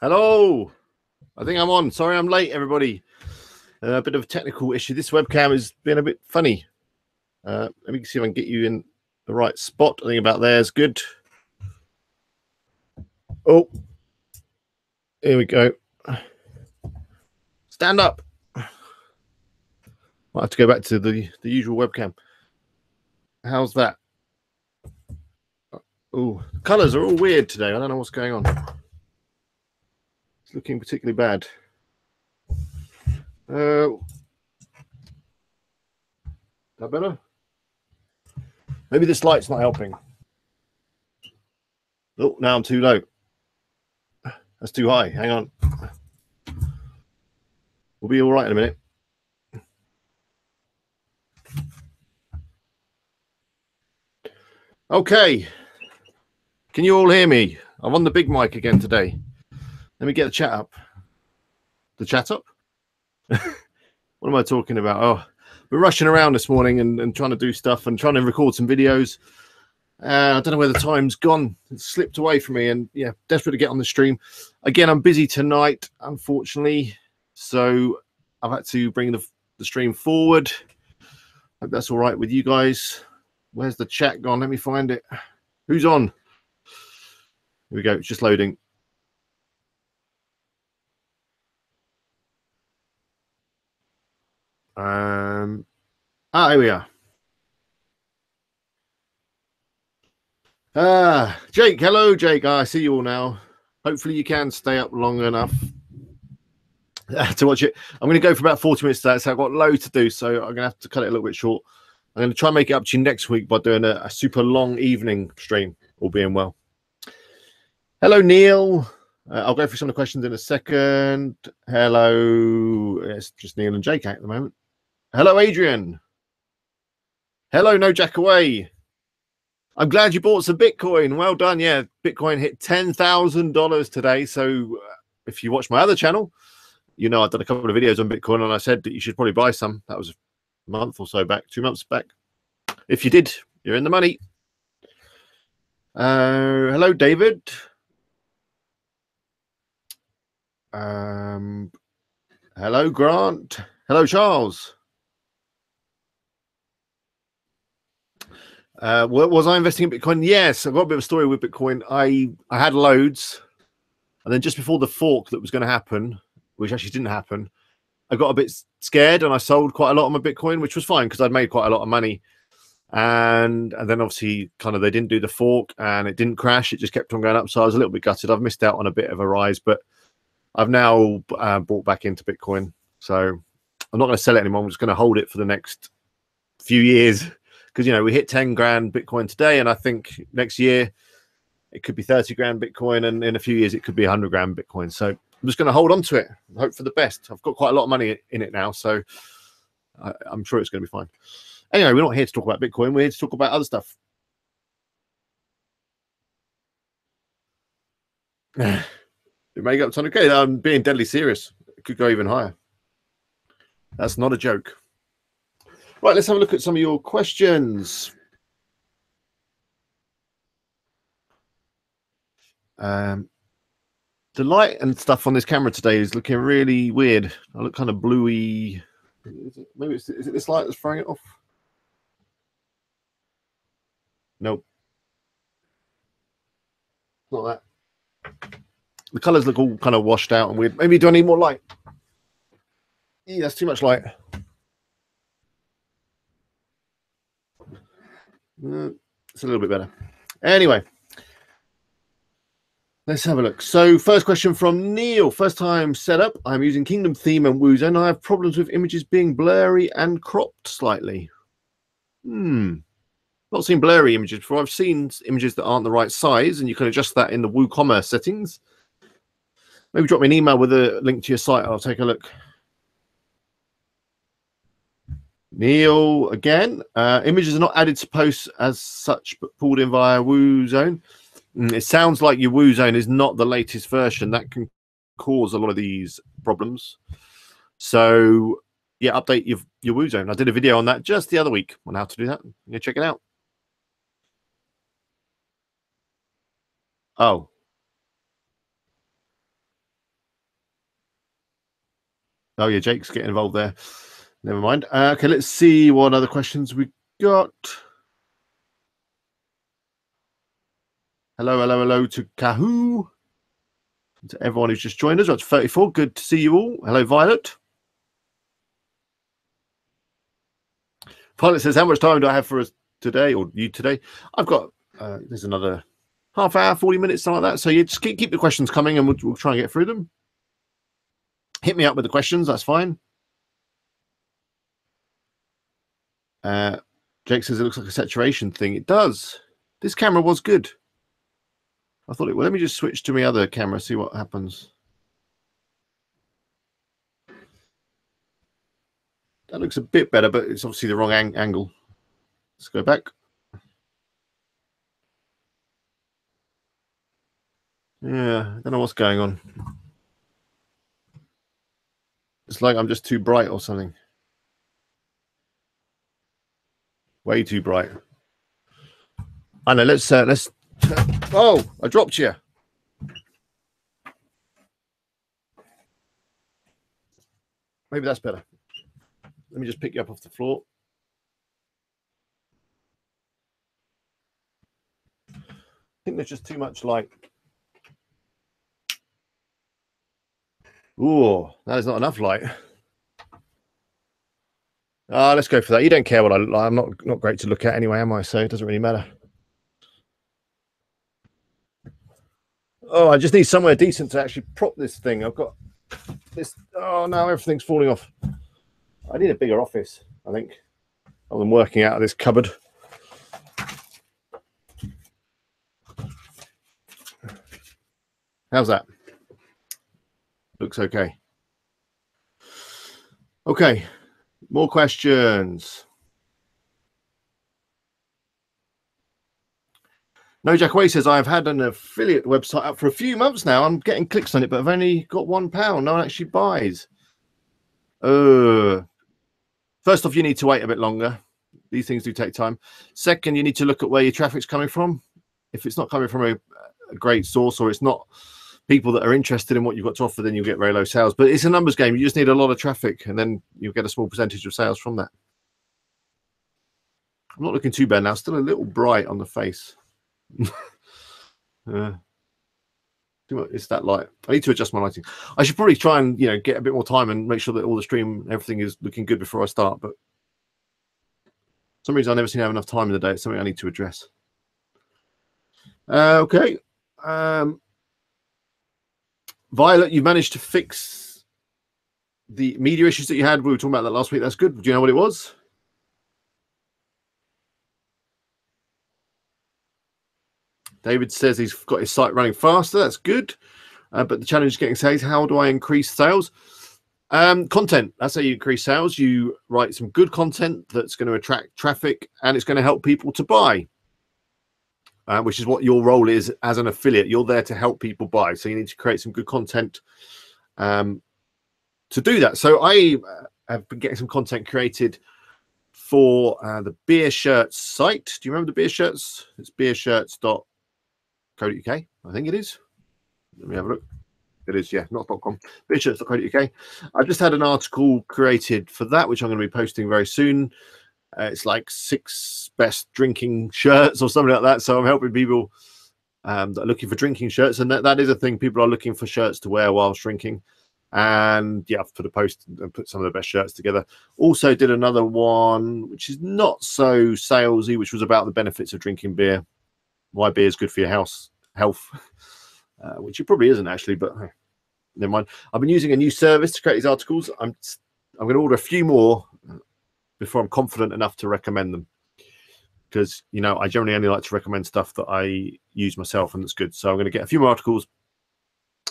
Hello. I think I'm on. Sorry I'm late, everybody. A bit of a technical issue. This webcam has been a bit funny. Let me see if I can get you in the right spot. I think about there is good. Oh, here we go. Stand up. Might have to go back to the usual webcam. How's that? Oh, the colors are all weird today. I don't know what's going on. It's looking particularly bad. That better? Maybe this light's not helping. Oh, now I'm too low. That's too high. Hang on. We'll be all right in a minute. Okay. Can you all hear me? I'm on the big mic again today. Let me get the chat up. The chat up? What am I talking about? Oh, we're rushing around this morning and trying to do stuff and trying to record some videos. I don't know where the time's gone. It's slipped away from me, and yeah, desperate to get on the stream. Again, I'm busy tonight, unfortunately. So I've had to bring the stream forward. Hope that's all right with you guys. Where's the chat gone? Let me find it. Who's on? Here we go. It's just loading. Here we are. Jake, hello, Jake. I see you all now. Hopefully you can stay up long enough to watch it. I'm going to go for about 40 minutes today, so I've got loads to do, so I'm going to have to cut it a little bit short. I'm going to try and make it up to you next week by doing a super long evening stream, all being well. Hello, Neil. I'll go through some of the questions in a second. Hello. It's just Neil and Jake at the moment. Hello, Adrian. Hello, No Jack Away. I'm glad you bought some Bitcoin. Well done. Yeah, Bitcoin hit $10,000 today. So if you watch my other channel, you know I've done a couple of videos on Bitcoin, and I said that you should probably buy some. That was a month or so back, 2 months back. If you did, you're in the money. Hello, David. Hello, Grant. Hello, Charles. Was I investing in Bitcoin? Yes, I've got a bit of a story with Bitcoin. I had loads, and then just before the fork that was going to happen, which actually didn't happen, I got a bit scared and I sold quite a lot of my Bitcoin, which was fine because I'd made quite a lot of money. And then obviously kind of they didn't do the fork and it didn't crash. It just kept on going up. So I was a little bit gutted. I've missed out on a bit of a rise, but I've now bought back into Bitcoin. So I'm not going to sell it anymore. I'm just going to hold it for the next few years. Because, you know, we hit 10 grand Bitcoin today, and I think next year it could be 30 grand Bitcoin, and in a few years it could be 100 grand Bitcoin. So I'm just going to hold on to it and hope for the best. I've got quite a lot of money in it now, so I'm sure it's going to be fine. Anyway, we're not here to talk about Bitcoin. We're here to talk about other stuff. It may go up to 100K. I'm being deadly serious. It could go even higher. That's not a joke. Right, let's have a look at some of your questions. The light and stuff on this camera today is looking really weird. I look kind of bluey. Is it this light that's throwing it off? Nope. Not that. The colors look all kind of washed out and weird. Maybe do I need more light? Yeah, that's too much light. It's a little bit better. Anyway, let's have a look. So first question from Neil. First time setup. I'm using Kingdom Theme and WooZone. I have problems with images being blurry and cropped slightly. Not seen blurry images before. I've seen images that aren't the right size, and you can adjust that in the WooCommerce settings. Maybe drop me an email with a link to your site. I'll take a look. Neil again. Images are not added to posts as such, but pulled in via WooZone. It sounds like your WooZone is not the latest version. That can cause a lot of these problems. So yeah, update your WooZone. I did a video on that just the other week on how to do that. You check it out. Oh. Oh yeah, Jake's getting involved there. Never mind. Okay, let's see what other questions we got. Hello to Kahoo. To everyone who's just joined us. That's 34. Good to see you all. Hello, Violet. Violet says, how much time do I have for us today, or you today? I've got, there's another half hour, 40 minutes, something like that. So you just keep the questions coming and we'll try and get through them. Hit me up with the questions. That's fine. Jake says it looks like a saturation thing. It does. This camera was good. I thought it. Well, let me just switch to my other camera, see what happens. That looks a bit better, but it's obviously the wrong angle. Let's go back. Yeah, I don't know what's going on. It's like I'm just too bright or something. Way too bright. I know. Let's. Oh, I dropped you. Maybe that's better. Let me just pick you up off the floor. I think there's just too much light. Ooh, that is not enough light. Let's go for that. You don't care what I'm not great to look at anyway, am I? So it doesn't really matter. Oh, I just need somewhere decent to actually prop this thing. I've got this. Oh, no, everything's falling off. I need a bigger office, I think, rather than working out of this cupboard. How's that? Looks okay. Okay, more questions. No Jack Way says, I've had an affiliate website up for a few months now. I'm getting clicks on it, but I've only got £1. No one actually buys. First off, you need to wait a bit longer. These things do take time. Second, you need to look at where your traffic's coming from. If it's not coming from a great source, or it's not people that are interested in what you've got to offer, then you'll get very low sales. But it's a numbers game. You just need a lot of traffic, and then you'll get a small percentage of sales from that. I'm not looking too bad now. Still a little bright on the face. It's that light. I need to adjust my lighting. I should probably try and get a bit more time and make sure that all the stream, everything is looking good before I start. But for some reason I never seem to have enough time in the day. It's something I need to address. Okay. Violet, you managed to fix the media issues that you had. We were talking about that last week. That's good. Do you know what it was? David says he's got his site running faster. That's good. But the challenge is getting sales. How do I increase sales? Content. That's how you increase sales. You write some good content that's going to attract traffic, and it's going to help people to buy, which is what your role is as an affiliate. You're there to help people buy. So you need to create some good content to do that. So I have been getting some content created for the Beer Shirts site. Do you remember the Beer Shirts? It's beershirts.co.uk. I think it is. Let me have a look. It is, yeah, not .com. Beershirts.co.uk. I've just had an article created for that, which I'm going to be posting very soon. It's like 6 best drinking shirts or something like that. So I'm helping people that are looking for drinking shirts, and that is a thing. People are looking for shirts to wear whilst drinking. And yeah, I've put a post and put some of the best shirts together. Also did another one, which is not so salesy, which was about the benefits of drinking beer. Why beer is good for your health, which it probably isn't actually, but never mind. I've been using a new service to create these articles. I'm going to order a few more before I'm confident enough to recommend them, because I generally only like to recommend stuff that I use myself and that's good. So I'm going to get a few more articles,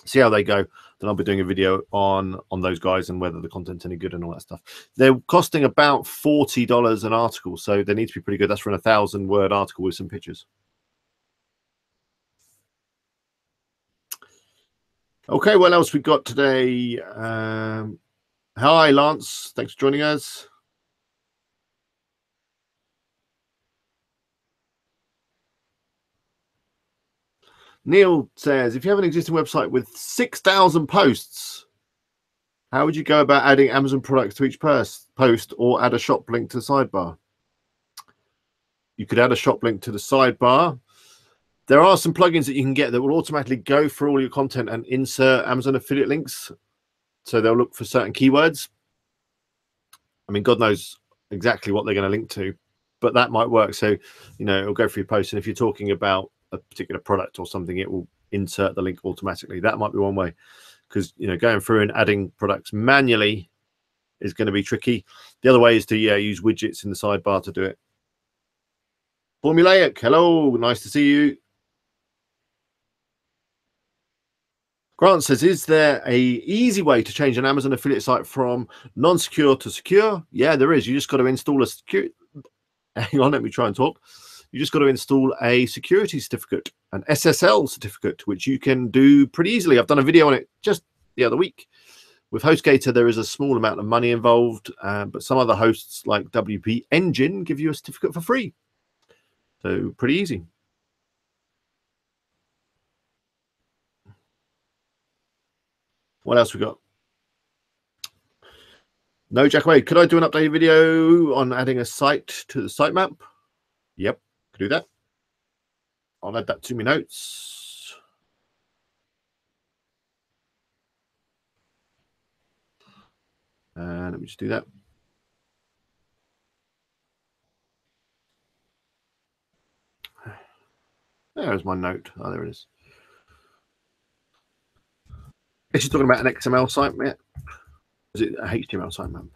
see how they go. Then I'll be doing a video on those guys and whether the content's any good and all that stuff. They're costing about $40 an article, so they need to be pretty good. That's for an 1,000-word article with some pictures. Okay, what else we got today? Hi, Lance. Thanks for joining us. Neil says, if you have an existing website with 6,000 posts, How would you go about adding Amazon products to each post or add a shop link to the sidebar? You could add a shop link to the sidebar. There are some plugins that you can get that will automatically go through all your content and insert Amazon affiliate links. So they'll look for certain keywords. I mean, God knows exactly what they're going to link to, but that might work. So, you know, it'll go through your post. And if you're talking about a particular product or something, it will insert the link automatically. That might be one way, because, you know, going through and adding products manually is going to be tricky. The other way is to use widgets in the sidebar to do it. Formulaic, hello, nice to see you. Grant says, is there a easy way to change an Amazon affiliate site from non-secure to secure? Yeah, there is. You just got to install a security. Hang on, let me try and talk. You just got to install a security certificate, an SSL certificate, which you can do pretty easily. I've done a video on it just the other week. With HostGator, there is a small amount of money involved, but some other hosts like WP Engine give you a certificate for free. So pretty easy. What else we got? No, Jack Wade, could I do an updated video on adding a site to the sitemap? Yep, could do that. I'll add that to my notes. Let me just do that. There's my note. Oh, there it is. Is she talking about an XML sitemap? Is it a HTML sitemap?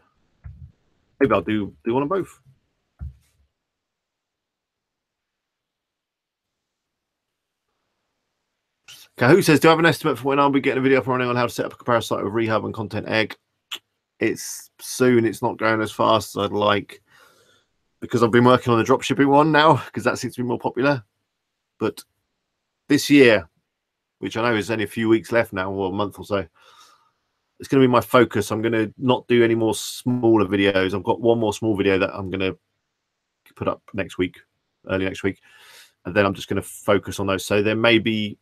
Maybe I'll do one of both. Kahoo says, do I have an estimate for when I'll be getting a video up and running on how to set up a comparison site with Rehab and Content Egg? It's soon. It's not going as fast as I'd like, because I've been working on the dropshipping one now, because that seems to be more popular. But this year, which I know is only a few weeks left now, or a month or so, it's going to be my focus. I'm going to not do any more smaller videos. I've got one more small video that I'm going to put up next week, early next week, and then I'm just going to focus on those. So there may be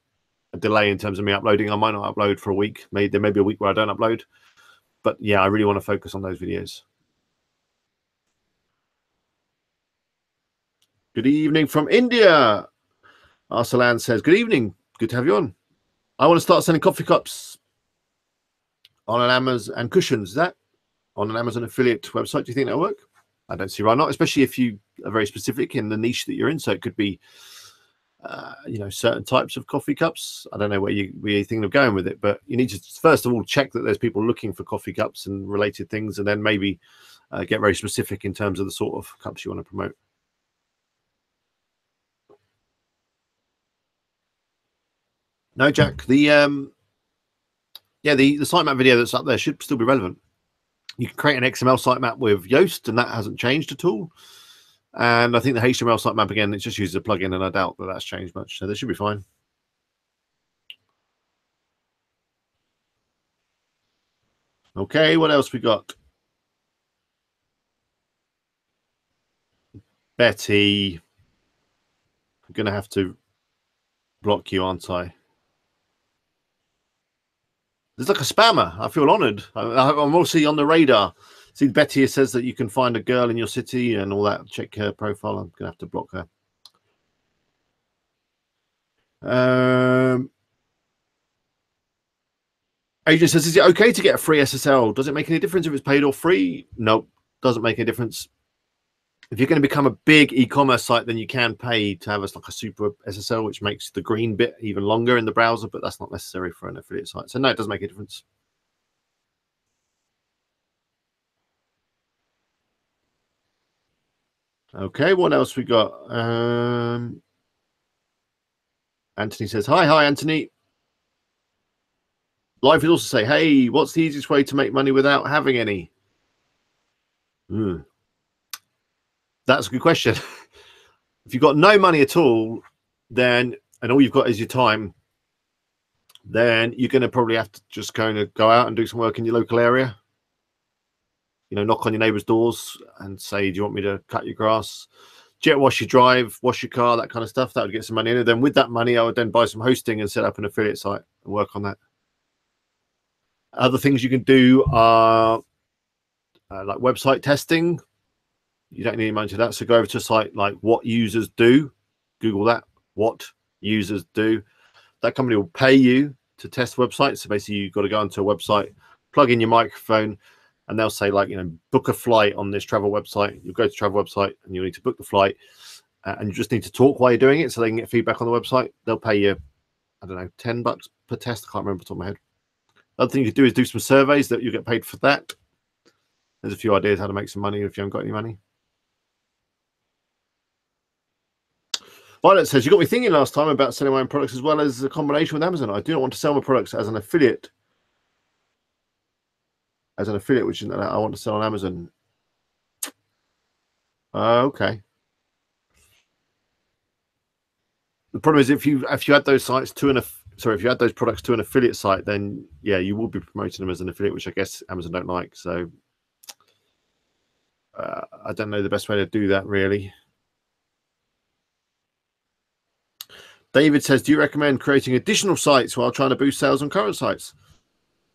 a delay in terms of me uploading. I might not upload for a week. There may be a week where I don't upload. But yeah, I really want to focus on those videos. Good evening from India. Arsalan says, good evening. Good to have you on. I want to start selling coffee cups on an Amazon and cushions. Is that on an Amazon affiliate website? Do you think that'll work? I don't see why not, especially if you are very specific in the niche that you're in. So it could be, you know, certain types of coffee cups. I don't know where you're thinking of going with it, but you need to first of all check that there's people looking for coffee cups and related things, and then maybe get very specific in terms of the sort of cups you want to promote. No, Jack, the sitemap video that's up there should still be relevant. You can create an XML sitemap with Yoast, and that hasn't changed at all. And I think the HTML sitemap, again, it just uses a plugin, and I doubt that that's changed much. So they should be fine. Okay, what else we got? Betty, I'm going to have to block you, aren't I? There's like a spammer. I feel honored. I'm also on the radar. See, Betty says that you can find a girl in your city and all that. Check her profile. I'm going to have to block her. Adrian says, is it okay to get a free SSL? Does it make any difference if it's paid or free? No, doesn't make any difference. If you're going to become a big e-commerce site, then you can pay to have like a super SSL, which makes the green bit even longer in the browser, but that's not necessary for an affiliate site. So no, it doesn't make a difference. Okay, what else we got? Anthony says, hi, Anthony. Life would also say, hey, what's the easiest way to make money without having any? That's a good question. If you've got no money at all, then, and all you've got is your time, then you're going to probably have to just kind of go out and do some work in your local area. You know, knock on your neighbor's doors and say, do you want me to cut your grass? Jet wash your drive, wash your car, that kind of stuff. That would get some money in. And then with that money, I would then buy some hosting and set up an affiliate site and work on that. Other things you can do are like website testing. You don't need any money to that. So go over to a site like What Users Do. Google that. What Users Do. That company will pay you to test websites. So basically, you've got to go onto a website, plug in your microphone, and they'll say, like, book a flight on this travel website. You'll go to travel website and you'll need to book the flight. And you just need to talk while you're doing it so they can get feedback on the website. They'll pay you, I don't know, $10 per test. I can't remember off the top of my head. The other thing you could do is do some surveys that you get paid for that. There's a few ideas how to make some money if you haven't got any money. Violet says, you got me thinking last time about selling my own products as well as a combination with Amazon. I do not want to sell my products as an affiliate. Which is I want to sell on Amazon. Okay. The problem is if you add those sites to if you add those products to an affiliate site, then yeah, you will be promoting them as an affiliate, which I guess Amazon don't like. So I don't know the best way to do that, really. David says, do you recommend creating additional sites while trying to boost sales on current sites?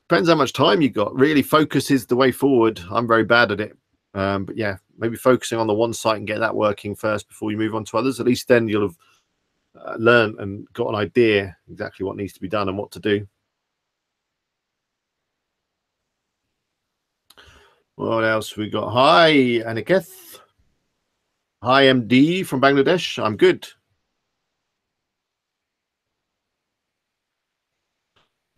Depends how much time you got. Really, focus is the way forward. I'm very bad at it. But yeah, maybe focusing on the one site and get that working first before you move on to others. At least then you'll have learned and got an idea exactly what needs to be done and what to do. What else we got? Hi, Aniketh. Hi, MD from Bangladesh. I'm good.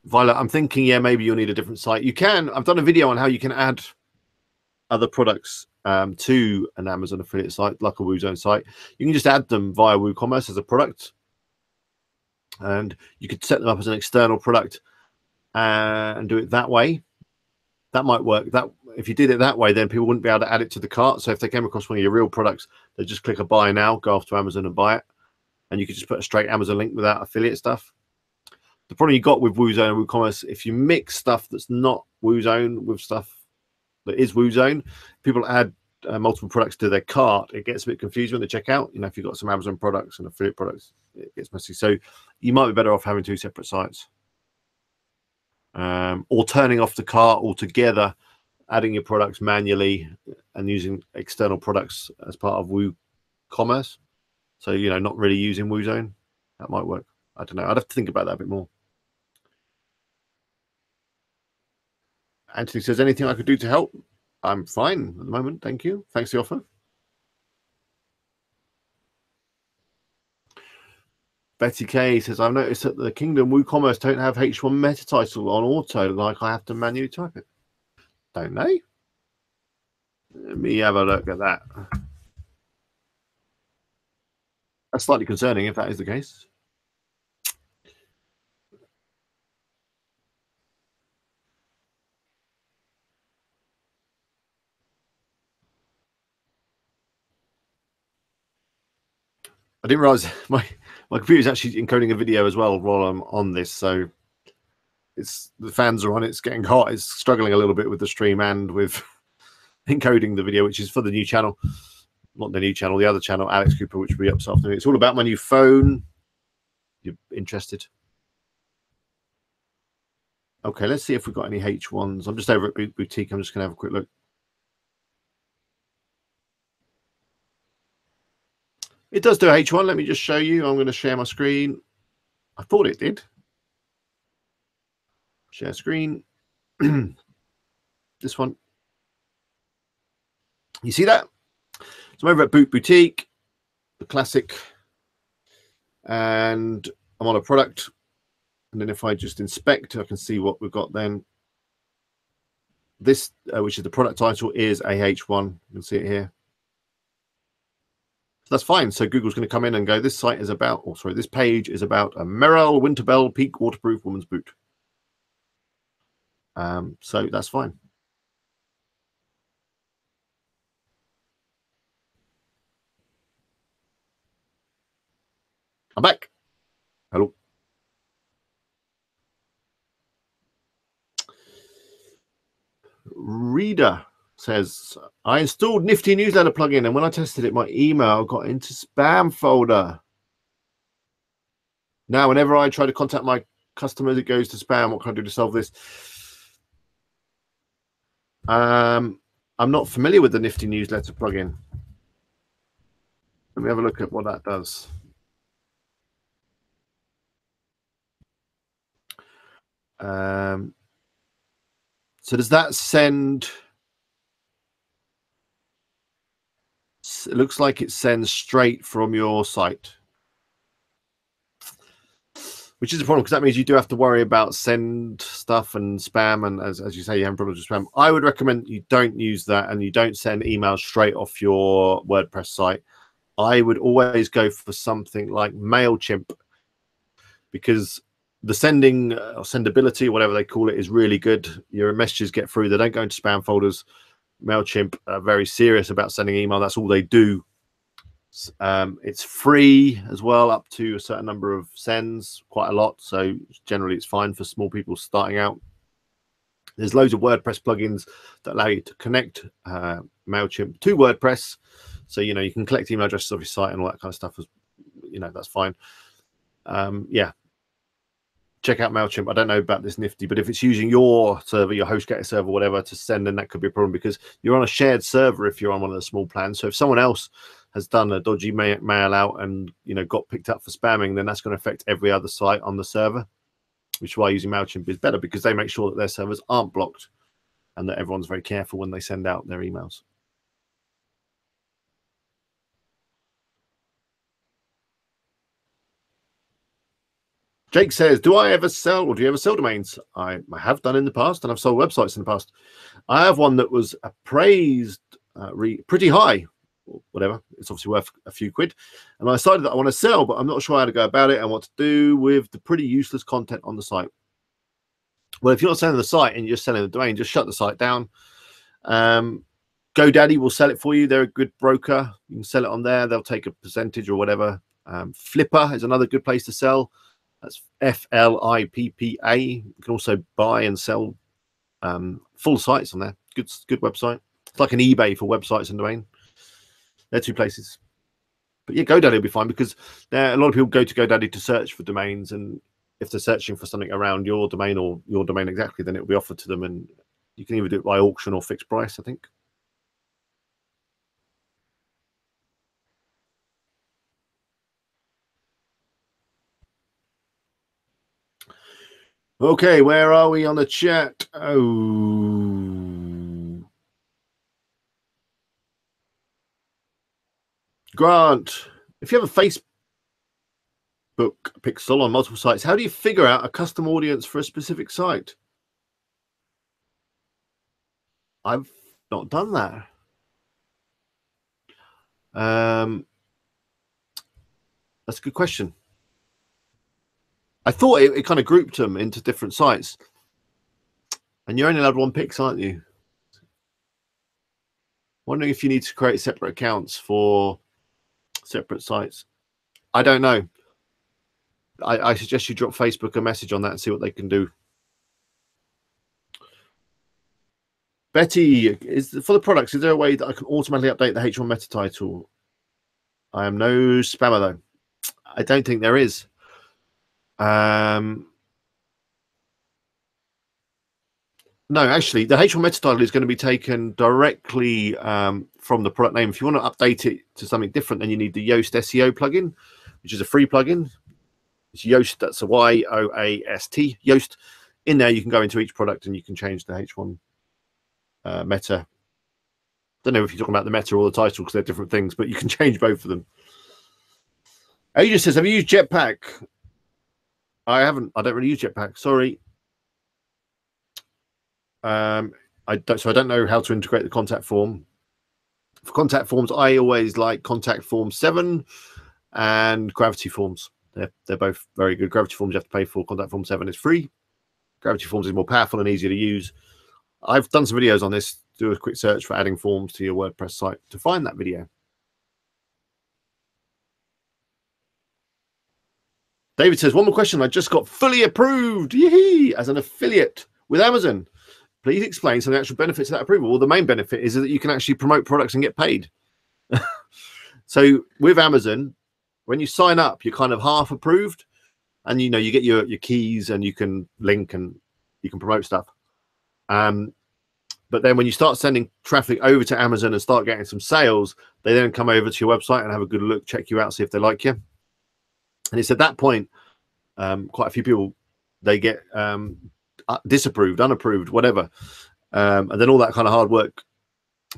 Violet, I'm thinking, yeah, maybe you'll need a different site. You can. I've done a video on how you can add other products to an Amazon affiliate site, like a WooZone site. You can just add them via WooCommerce as a product. And you could set them up as an external product and do it that way. That might work. That if you did it that way, then people wouldn't be able to add it to the cart. So if they came across one of your real products, they just click a buy now, go off to Amazon and buy it. And you could just put a straight Amazon link without affiliate stuff. The problem you got with WooZone and WooCommerce, if you mix stuff that's not WooZone with stuff that is WooZone, people add multiple products to their cart, it gets a bit confusing when they check out. If you've got some Amazon products and affiliate products, it gets messy. So you might be better off having two separate sites. Or turning off the cart altogether, adding your products manually and using external products as part of WooCommerce. So, not really using WooZone. That might work. I don't know. I'd have to think about that a bit more. Anthony says, anything I could do to help? I'm fine at the moment. Thank you. Thanks for the offer. Betty K says, I've noticed that the Kingdom WooCommerce don't have H1 meta title on auto, like I have to manually type it. Don't they? Let me have a look at that. That's slightly concerning if that is the case. I didn't realize my computer is actually encoding a video as well while I'm on this. So the fans are on. It's getting hot. It's struggling a little bit with the stream and with encoding the video, which is for the new channel. Not the new channel, the other channel, Alex Cooper, which will be up this afternoon. It's all about my new phone. You're interested? Okay, let's see if we've got any H1s. I'm just over at Boutique. I'm just going to have a quick look. It does do H1. Let me just show you. I'm going to share my screen. I thought it did. Share screen. This one. You see that? So I'm over at Boutique, the classic. And I'm on a product. And then if I just inspect, I can see what we've got then. This, which is the product title, is a H1. You can see it here. So that's fine. So Google's going to come in and go, this site is about, this page is about a Merrell Winterbell Peak Waterproof Woman's Boot. So that's fine. I'm back. Hello. Reader says, I installed Nifty Newsletter plugin, and when I tested it, my email got into spam folder. Now, whenever I try to contact my customers, it goes to spam. What can I do to solve this? I'm not familiar with the Nifty newsletter plugin. Let me have a look at what that does. So does that send? It looks like it sends straight from your site, which is a problem because that means you do have to worry about send stuff and spam. And as you say, you have problems with spam. I would recommend you don't use that and you don't send emails straight off your WordPress site. I would always go for something like MailChimp, because the sending or sendability, whatever they call it, is really good. Your messages get through. They don't go into spam folders. MailChimp are very serious about sending email. That's all they do. It's free as well, up to a certain number of sends, quite a lot. So generally it's fine for small people starting out. There's loads of WordPress plugins that allow you to connect MailChimp to WordPress. So, you know, you can collect email addresses off your site and all that kind of stuff. You know, that's fine. Yeah. Check out MailChimp. I don't know about this Nifty, but if it's using your server, your HostGator server, whatever, to send, then that could be a problem because you're on a shared server if you're on one of the small plans. So if someone else has done a dodgy mail out and, you know, got picked up for spamming, then that's going to affect every other site on the server, which is why using MailChimp is better because they make sure that their servers aren't blocked and that everyone's very careful when they send out their emails. Jake says, do I ever sell, or do you ever sell domains? I have done in the past, and I've sold websites in the past. I have one that was appraised pretty high, or whatever. It's obviously worth a few quid. And I decided that I want to sell, but I'm not sure how to go about it and what to do with the pretty useless content on the site. Well, if you're not selling the site and you're just selling the domain, just shut the site down. GoDaddy will sell it for you. They're a good broker. You can sell it on there. They'll take a percentage or whatever. Flippa is another good place to sell. That's Flippa. You can also buy and sell full sites on there. Good website. It's like an eBay for websites and domain. They're two places. But yeah, GoDaddy will be fine because a lot of people go to GoDaddy to search for domains, and if they're searching for something around your domain or your domain exactly, then it will be offered to them, and you can either do it by auction or fixed price, I think. Okay, where are we on the chat? Oh, Grant, if you have a Facebook pixel on multiple sites, how do you figure out a custom audience for a specific site? I've not done that. That's a good question. I thought it kind of grouped them into different sites. And you're only allowed one pixel, aren't you? Wondering if you need to create separate accounts for separate sites. I don't know. I suggest you drop Facebook a message on that and see what they can do. Betty, for the products, is there a way that I can automatically update the H1 meta title? I am no spammer, though. I don't think there is. No, actually, the H1 meta title is going to be taken directly from the product name. If you want to update it to something different, then you need the Yoast SEO plugin, which is a free plugin. It's Yoast, that's a Yoast. Yoast. In there, you can go into each product and you can change the H1 meta. Don't know if you're talking about the meta or the title because they're different things, but you can change both of them. Asia says, have you used Jetpack? I haven't. I don't really use Jetpack. Sorry. I don't know how to integrate the contact form. For contact forms, I always like Contact Form 7 and Gravity Forms. They're both very good. Gravity Forms you have to pay for. Contact Form 7 is free. Gravity Forms is more powerful and easier to use. I've done some videos on this. Do a quick search for adding forms to your WordPress site to find that video. David says, one more question. I just got fully approved as an affiliate with Amazon. Please explain some of the actual benefits of that approval. Well, the main benefit is that you can actually promote products and get paid. So with Amazon, when you sign up, you're kind of half approved, and you get your keys and you can link and you can promote stuff. But then when you start sending traffic over to Amazon and start getting some sales, they then come over to your website and have a good look, check you out, see if they like you. And it's at that point, quite a few people, they get disapproved, unapproved, whatever. And then all that kind of hard work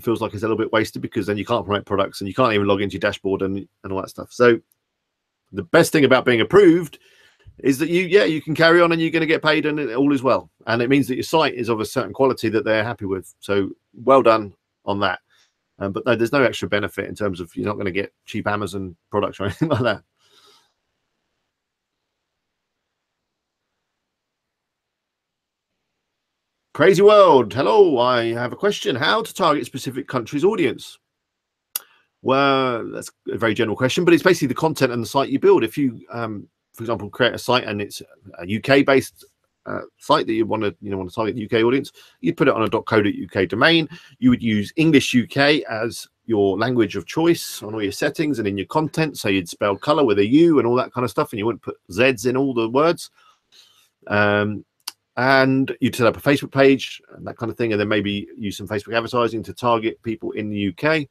feels like it's a little bit wasted, because then you can't promote products and you can't even log into your dashboard and all that stuff. So the best thing about being approved is that you can carry on and you're going to get paid and all is well. And it means that your site is of a certain quality that they're happy with. So well done on that. But no, there's no extra benefit in terms of, you're not going to get cheap Amazon products or anything like that. Crazy World. Hello, I have a question. How to target specific countries' audience? Well, that's a very general question, but it's basically the content and the site you build. If you, for example, create a site and it's a UK-based site that you want to target the UK audience, you'd put it on a .co.uk domain. You would use English UK as your language of choice on all your settings and in your content. So you'd spell color with a U and all that kind of stuff, and you wouldn't put Z's in all the words. And you'd set up a Facebook page and that kind of thing, and then maybe use some Facebook advertising to target people in the UK.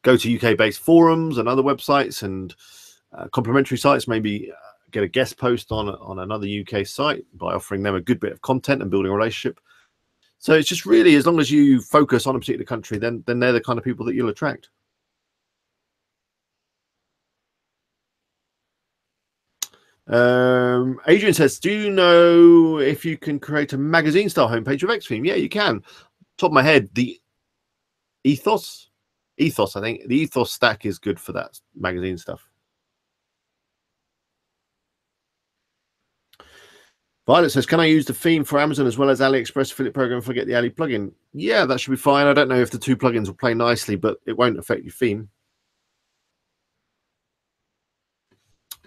Go to UK-based forums and other websites and complementary sites, maybe get a guest post on another UK site by offering them a good bit of content and building a relationship. So it's just really, as long as you focus on a particular country, then they're the kind of people that you'll attract. Adrian says, do you know if you can create a magazine style homepage with Xtheme? Yeah, you can. Top of my head, the ethos, I think the ethos stack is good for that magazine stuff. Violet says, can I use the theme for Amazon as well as AliExpress affiliate program if I get the Ali plugin? Yeah, that should be fine. I don't know if the two plugins will play nicely, but it won't affect your theme.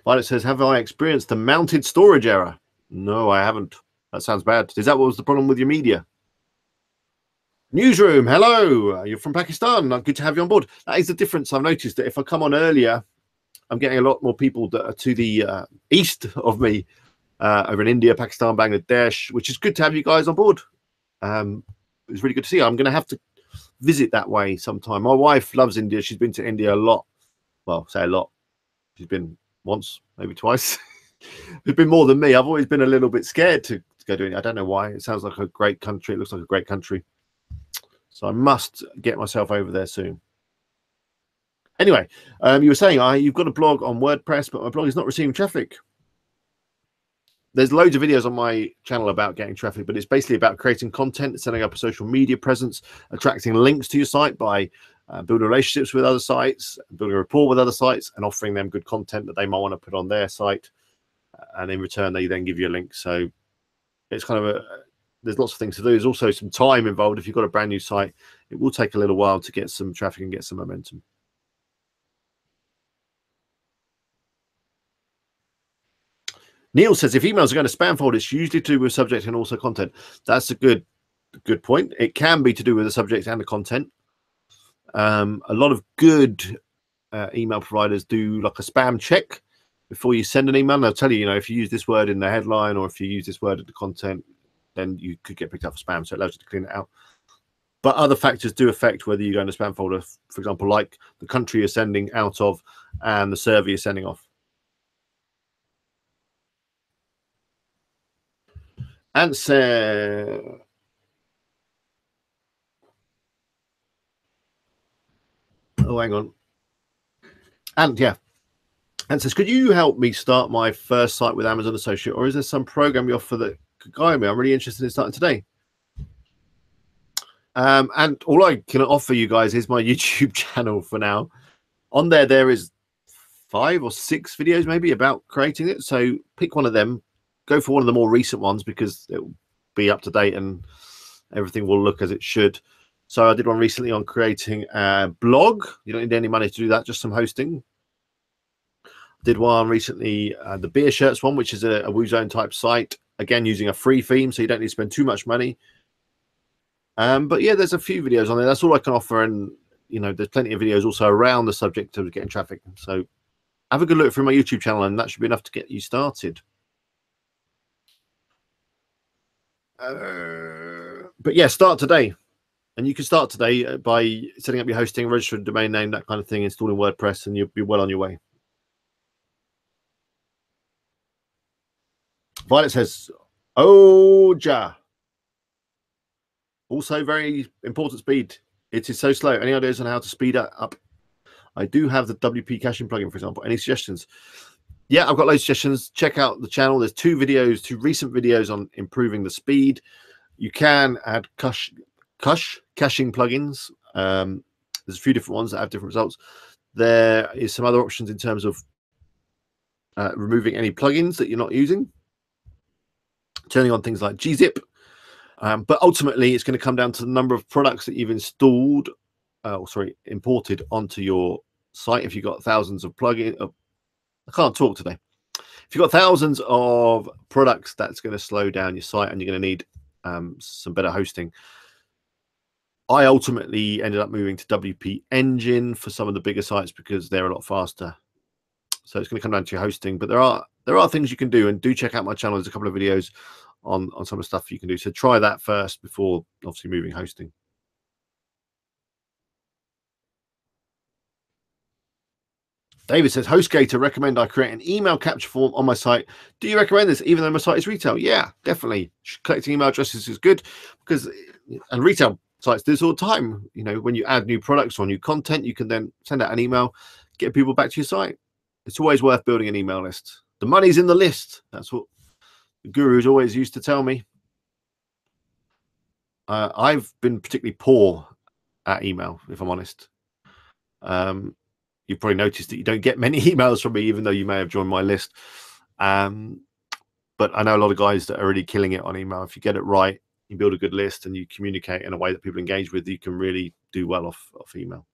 Violet says, have I experienced the mounted storage error? No, I haven't. That sounds bad. Is that what was the problem with your media? Newsroom, hello. You're from Pakistan. Good to have you on board. That is the difference. I've noticed that if I come on earlier, I'm getting a lot more people that are to the east of me, over in India, Pakistan, Bangladesh, which is good to have you guys on board. It's really good to see you. I'm going to have to visit that way sometime. My wife loves India. She's been to India a lot. Well, say a lot. She's been once, maybe twice. It's been more than me. I've always been a little bit scared to go to India. I don't know why. It sounds like a great country. It looks like a great country. So I must get myself over there soon. Anyway, you were saying you've got a blog on WordPress, but my blog is not receiving traffic. There's loads of videos on my channel about getting traffic, but it's basically about creating content, setting up a social media presence, attracting links to your site by building relationships with other sites, building a rapport with other sites, and offering them good content that they might want to put on their site. And in return, they then give you a link. So it's kind of there's lots of things to do. There's also some time involved. If you've got a brand new site, it will take a little while to get some traffic and get some momentum. Neil says, if emails are going to spam folder, it's usually to do with subject and also content. That's a good point. It can be to do with the subject and the content. A lot of good email providers do like a spam check before you send an email. And they'll tell you, if you use this word in the headline or if you use this word in the content, then you could get picked up for spam. So it allows you to clean it out. But other factors do affect whether you go in a spam folder, for example, like the country you're sending out of and the server you're sending off. Answer. Oh, hang on. And yeah. And says, could you help me start my first site with Amazon Associate, or is there some program you offer that could guide me? I'm really interested in starting today. And all I can offer you guys is my YouTube channel for now. On there is 5 or 6 videos maybe about creating it. So pick one of them, go for one of the more recent ones because it will be up to date and everything will look as it should. So I did one recently on creating a blog. You don't need any money to do that, just some hosting. Did one recently, the beer shirts one, which is a WooZone type site, again using a free theme, so you don't need to spend too much money. But yeah, there's a few videos on there. That's all I can offer, and there's plenty of videos also around the subject of getting traffic. So have a good look through my YouTube channel, and that should be enough to get you started. But yeah, start today. And you can start today by setting up your hosting, registering a domain name, that kind of thing, installing WordPress, and you'll be well on your way. Violet says, Oja. Also very important speed. It is so slow. Any ideas on how to speed it up? I do have the WP caching plugin, for example. Any suggestions? Yeah, I've got loads of suggestions. Check out the channel. There's two recent videos on improving the speed. You can add caching plugins. There's a few different ones that have different results. There is some other options in terms of removing any plugins that you're not using, turning on things like gzip. But ultimately, it's going to come down to the number of products that you've imported onto your site. If you've got thousands of plugins, I can't talk today. If you've got thousands of products, that's going to slow down your site, and you're going to need some better hosting. I ultimately ended up moving to WP Engine for some of the bigger sites because they're a lot faster. So it's going to come down to your hosting, but there are things you can do, and do check out my channel. There's a couple of videos on some of the stuff you can do. So try that first before obviously moving hosting. David says, HostGator recommend I create an email capture form on my site. Do you recommend this, even though my site is retail? Yeah, definitely. Collecting email addresses is good because, and retail sites do this all the time. You know, when you add new products or new content, you can then send out an email, get people back to your site. It's always worth building an email list. The money's in the list. That's what the gurus always used to tell me. I've been particularly poor at email, if I'm honest. You've probably noticed that you don't get many emails from me, even though you may have joined my list. But I know a lot of guys that are really killing it on email. If you get it right, you build a good list and you communicate in a way that people engage with, you can really do well off email.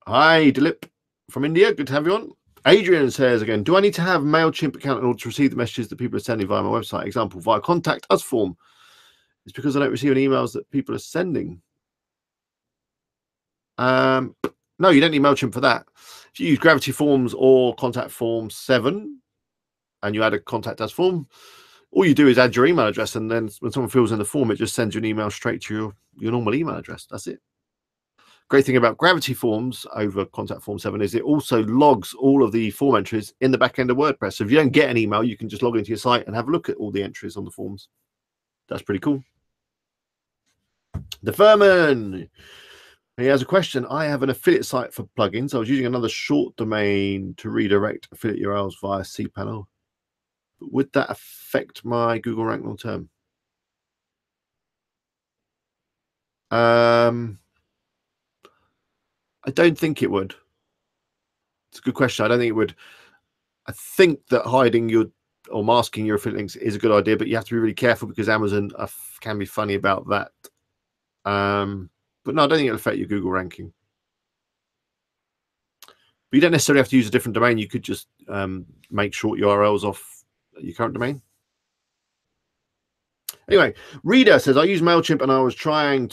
Hi, Dilip from India. Good to have you on. Adrian says again, do I need to have MailChimp account in order to receive the messages that people are sending via my website? Example, via contact us form. It's because I don't receive any emails that people are sending. No, you don't need MailChimp for that. If you use Gravity Forms or Contact Form 7 and you add a contact us form, all you do is add your email address, and then when someone fills in the form, it just sends you an email straight to your normal email address. That's it. Great thing about Gravity Forms over Contact Form 7 is it also logs all of the form entries in the back end of WordPress. So if you don't get an email, you can just log into your site and have a look at all the entries on the forms. That's pretty cool. The Furman, he has a question. I have an affiliate site for plugins. I was using another short domain to redirect affiliate URLs via cPanel. But would that affect my Google rank long term? I don't think it would. It's a good question. I don't think it would. I think that hiding your or masking your affiliate links is a good idea, but you have to be really careful because Amazon can be funny about that. But no, I don't think it'll affect your Google ranking. But you don't necessarily have to use a different domain. You could just make short URLs off your current domain. Anyway, Reader says, I use MailChimp and I was trying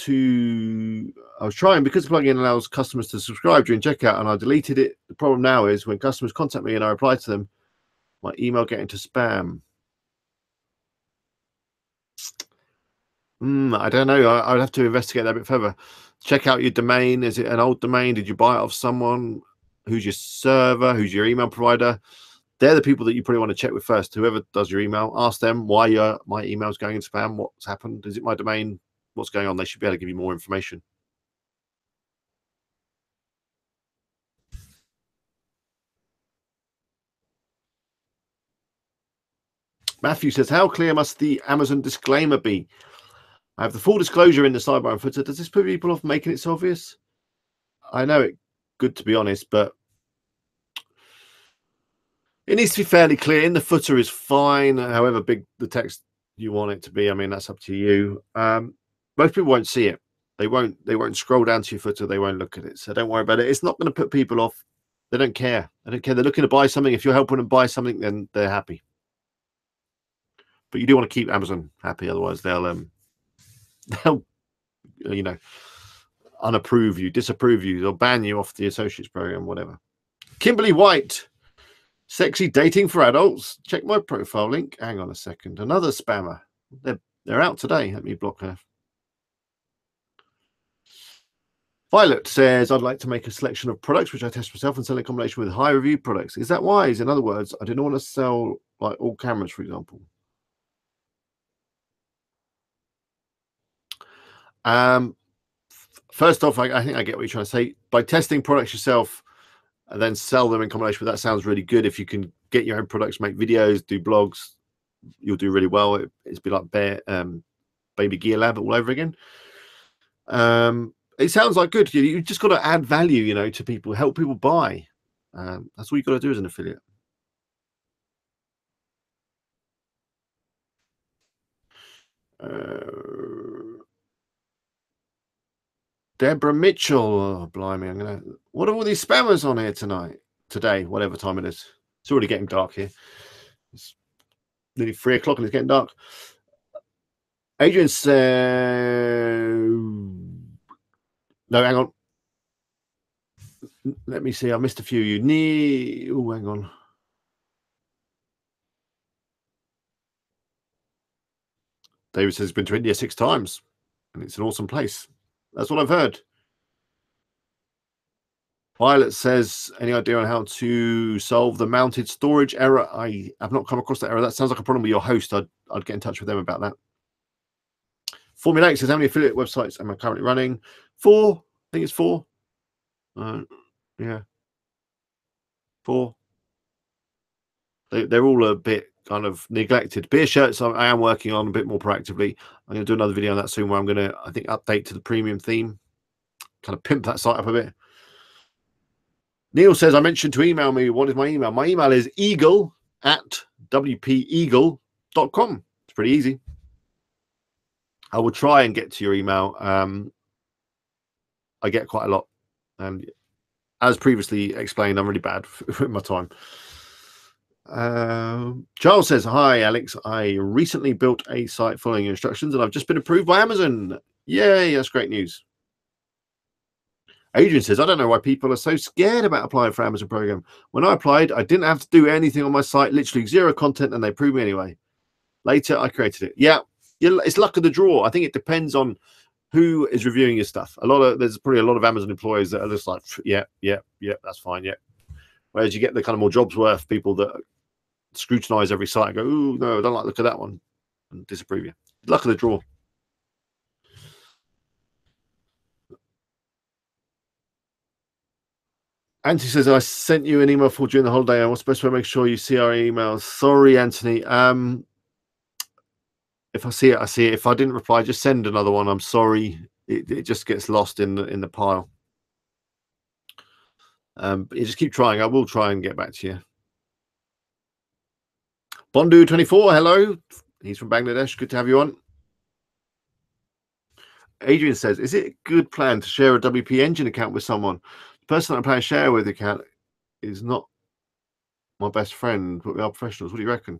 because the plugin allows customers to subscribe during checkout, and I deleted it. The problem now is when customers contact me and I reply to them, my email get into spam. I don't know. I would have to investigate that a bit further. Check out your domain. Is it an old domain? Did you buy it off someone? Who's your server? Who's your email provider? They're the people that you probably want to check with first. Whoever does your email, ask them why my email's going in spam. What's happened? Is it my domain? What's going on? They should be able to give you more information. Matthew says, how clear must the Amazon disclaimer be? I have the full disclosure in the sidebar and footer. Does this put people off making it so obvious? I know it good, to be honest, but it needs to be fairly clear. In the footer is fine, however big the text you want it to be. I mean, that's up to you. Most people won't see it. They won't scroll down to your footer. They won't look at it. So don't worry about it. It's not going to put people off. They don't care. They don't care. They're looking to buy something. If you're helping them buy something, then they're happy. But you do want to keep Amazon happy. Otherwise, they'll unapprove you, disapprove you. They'll ban you off the associates program, whatever. Kimberly White Sexy dating for adults. Check my profile link. Hang on a second. Another spammer. They're out today. Let me block her. Violet says, I'd like to make a selection of products which I test myself and sell in combination with high review products. Is that wise? In other words, I didn't want to sell like all cameras, for example. First off, I think I get what you're trying to say. By testing products yourself and then sell them in combination with that sounds really good. If you can get your own products, make videos, do blogs, you'll do really well. It's be like Baby Gear Lab all over again. It sounds like good. You just got to add value, to people, help people buy. That's all you got to do as an affiliate. Deborah Mitchell. Oh, blimey. What are all these spammers on here today, whatever time it is? It's already getting dark here. It's nearly 3 o'clock and it's getting dark. Adrian says, no, hang on. Let me see. I missed a few. Oh, hang on. David says he's been to India 6 times and it's an awesome place. That's what I've heard. Violet says, any idea on how to solve the mounted storage error? I have not come across that error. That sounds like a problem with your host. I'd get in touch with them about that. Formula 8 says, how many affiliate websites am I currently running? 4. I think it's 4. Yeah. 4. They're all a bit kind of neglected. Beer shirts I am working on a bit more proactively. I'm going to do another video on that soon where I'm going to, I think, update to the premium theme, kind of pimp that site up a bit. Neil says, I mentioned to email me. What is my email? My email is eagle@wpeagle.com. It's pretty easy. I will try and get to your email. I get quite a lot. And as previously explained, I'm really bad with my time. Charles says, hi, Alex. I recently built a site following your instructions and I've just been approved by Amazon. Yay, that's great news. Adrian says, I don't know why people are so scared about applying for Amazon program. When I applied, I didn't have to do anything on my site, literally 0 content, and they approved me anyway. Later, I created it. Yeah, it's luck of the draw. I think it depends on who is reviewing your stuff. There's probably a lot of Amazon employees that are just like, yeah, that's fine, yeah. Whereas you get the kind of more jobs worth people that scrutinize every site and go, oh, no, I don't like the look at that one, and disapprove you. Luck of the draw. Anthony says, I sent you an email for during the holiday. What's the best way to make sure you see our emails? Sorry, Anthony. If I see it, I see it. If I didn't reply, just send another one. I'm sorry. It just gets lost in the pile. But you just keep trying. I will try and get back to you. Bondu24, hello. He's from Bangladesh. Good to have you on. Adrian says, is it a good plan to share a WP Engine account with someone? The person I'm planning to share with the account is not my best friend, but we are professionals. What do you reckon?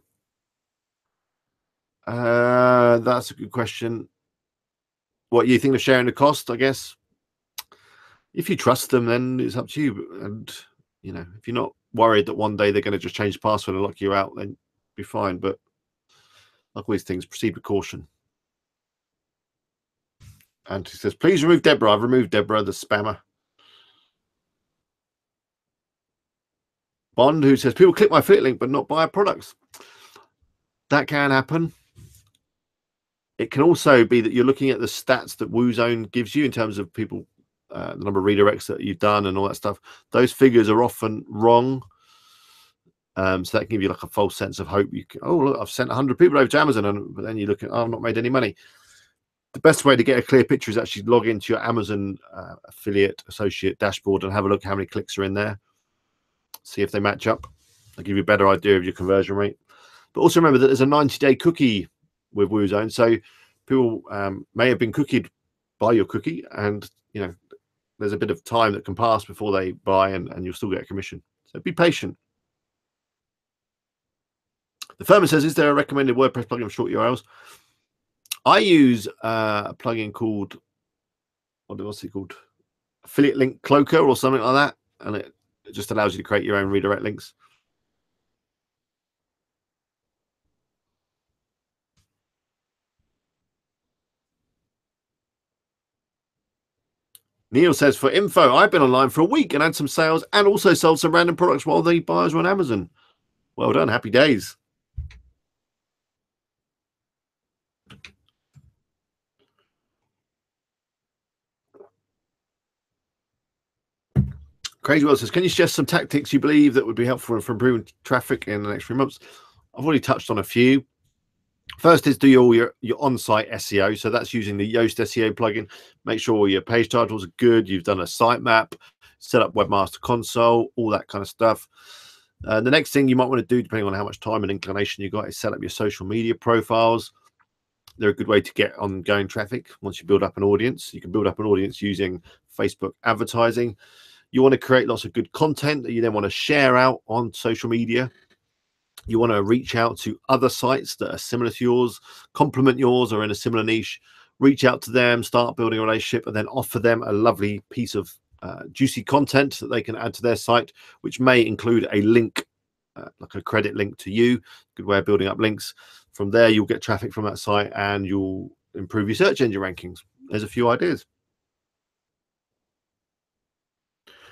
That's a good question. What you think of sharing the cost, I guess? If you trust them, then it's up to you. And, if you're not worried that one day they're going to just change the password and lock you out, then be fine. But like all these things, proceed with caution. And he says, please remove Deborah. I've removed Deborah, the spammer. Bond, who says, people click my affiliate link but not buy products. That can happen. It can also be that you're looking at the stats that WooZone gives you in terms of people, the number of redirects that you've done and all that stuff. Those figures are often wrong. So that can give you like a false sense of hope. Look, I've sent 100 people over to Amazon, but then you look at, I've not made any money. The best way to get a clear picture is actually log into your Amazon affiliate associate dashboard and have a look how many clicks are in there. See if they match up. I'll give you a better idea of your conversion rate. But also remember that there's a 90-day cookie with WooZone. So people may have been cookied by your cookie, and there's a bit of time that can pass before they buy, and you'll still get a commission. So be patient. The firm says, is there a recommended WordPress plugin for short URLs? I use a plugin called, what's it called? Affiliate Link Cloaker or something like that. And it just allows you to create your own redirect links. Neil says, for info, I've been online for a week and had some sales and also sold some random products while the buyers were on Amazon. Well done. Happy days. Crazy World says, can you suggest some tactics you believe that would be helpful for improving traffic in the next 3 months? I've already touched on a few. First is do all your on-site SEO. So that's using the Yoast SEO plugin. Make sure all your page titles are good. You've done a sitemap, set up Webmaster Console, all that kind of stuff. The next thing you might want to do, depending on how much time and inclination you got, is set up your social media profiles. They're a good way to get ongoing traffic. Once you build up an audience, you can build up an audience using Facebook advertising. You want to create lots of good content that you then want to share out on social media. You want to reach out to other sites that are similar to yours, complement yours, or in a similar niche. Reach out to them, start building a relationship, and then offer them a lovely piece of juicy content that they can add to their site, which may include a link, like a credit link to you. Good way of building up links. From there, you'll get traffic from that site and you'll improve your search engine rankings. There's a few ideas.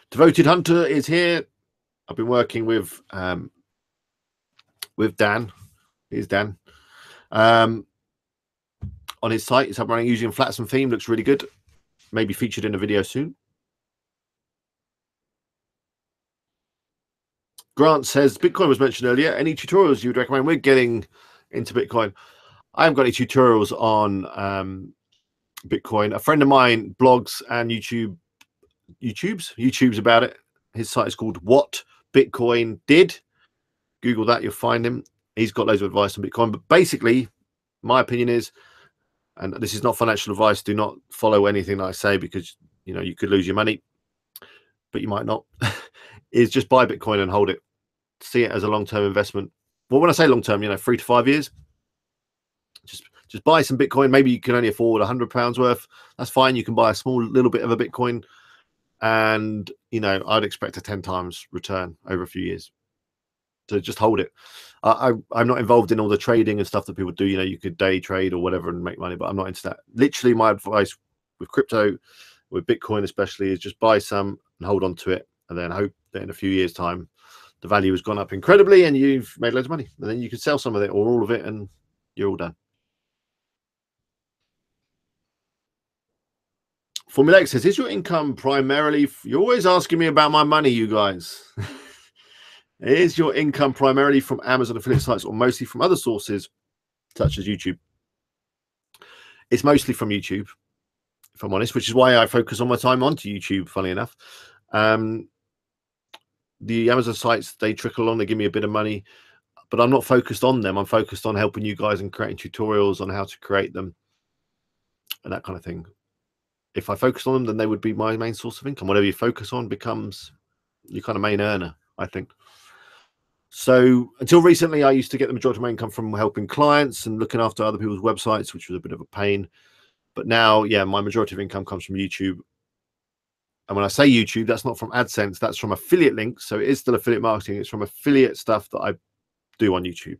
Devoted Hunter is here. I've been working with Dan. Here's Dan. On his site. It's up running using Flatsome theme. Looks really good. Maybe featured in a video soon. Grant says, Bitcoin was mentioned earlier. Any tutorials you would recommend? We're getting into Bitcoin. I haven't got any tutorials on Bitcoin. A friend of mine blogs and YouTube's about it. His site is called What Bitcoin Did. Google that, you'll find him. He's got loads of advice on Bitcoin. But basically, my opinion is, and this is not financial advice, do not follow anything I say because you could lose your money, but you might not. Is just buy Bitcoin and hold it. See it as a long-term investment. Well, when I say long-term, 3 to 5 years. Just buy some Bitcoin. Maybe you can only afford £100 worth. That's fine. You can buy a small little bit of a Bitcoin, and I'd expect a 10 times return over a few years. So just hold it. I'm not involved in all the trading and stuff that people do. You could day trade or whatever and make money, but I'm not into that. Literally, my advice with crypto, with Bitcoin especially, is just buy some and hold on to it, and then hope that in a few years' time, the value has gone up incredibly and you've made loads of money. And then you can sell some of it or all of it, and you're all done. Formula X says, is your income primarily... You're always asking me about my money, you guys. Is your income primarily from Amazon affiliate sites or mostly from other sources, such as YouTube? It's mostly from YouTube, if I'm honest, which is why I focus on my time onto YouTube, funny enough. The Amazon sites, they trickle along, they give me a bit of money, but I'm not focused on them. I'm focused on helping you guys and creating tutorials on how to create them and that kind of thing. If I focus on them, then they would be my main source of income. Whatever you focus on becomes your kind of main earner, I think. So until recently, I used to get the majority of my income from helping clients and looking after other people's websites, which was a bit of a pain. But now, yeah, my majority of income comes from YouTube. And when I say YouTube, that's not from AdSense, that's from affiliate links. So it is still affiliate marketing. It's from affiliate stuff that I do on YouTube,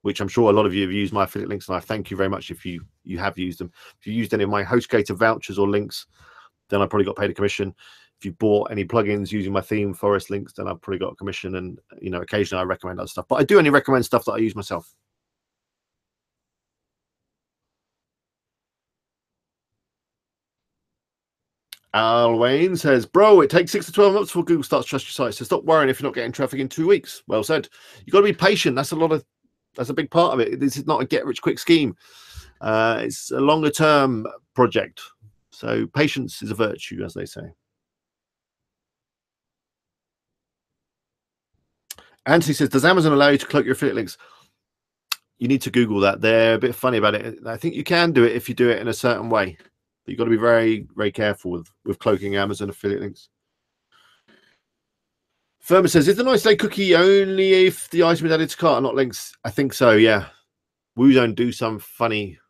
which I'm sure a lot of you have used my affiliate links. And I thank you very much if you have used them. If you used any of my HostGator vouchers or links, then I probably got paid a commission. If you bought any plugins using my theme forest links, then I've probably got a commission. And, occasionally I recommend other stuff. But I do only recommend stuff that I use myself. Al Wayne says, bro, it takes 6 to 12 months before Google starts to trust your site. So stop worrying if you're not getting traffic in 2 weeks. Well said. You've got to be patient. That's a big part of it. This is not a get rich quick scheme. It's a longer term project. So patience is a virtue, as they say. Anthony says, does Amazon allow you to cloak your affiliate links? You need to Google that. They're a bit funny about it. I think you can do it if you do it in a certain way. But you've got to be very, very careful with cloaking Amazon affiliate links. Firma says, is the nice day cookie only if the item is added to cart and not links? I think so, yeah. WooZone do some funny...